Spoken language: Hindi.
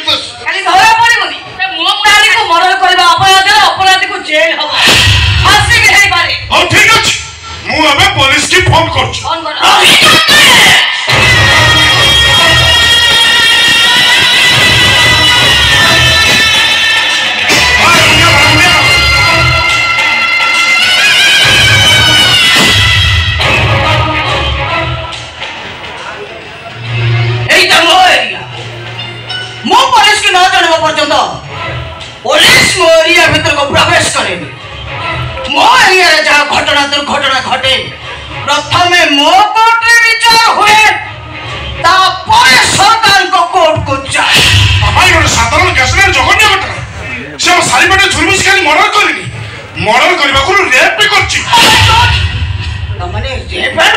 खाली धरा पड़िबनी मो प्राणी को मर्डर करबा अपराधी को जेल हो फांसी भी हेई पारे। हां ठीक अछि मु अबे पुलिस की फोन करछु। फोन कर मो पुलिस की न जानवा पर्यंत पुलिस मो एरिया भीतर को प्रवेश करे। मो एरिया रे जहाँ घटना दुर्घटना घटे प्रथमे मो कोर्ट रे विचार हुए तापर सरकार को कोर्ट को जाए। भाई गोटे साधारण केस रे जघन्य घटना से सारी पटे झुरमुस खाली मर्डर करनी मर्डर करबा को रेप भी करछि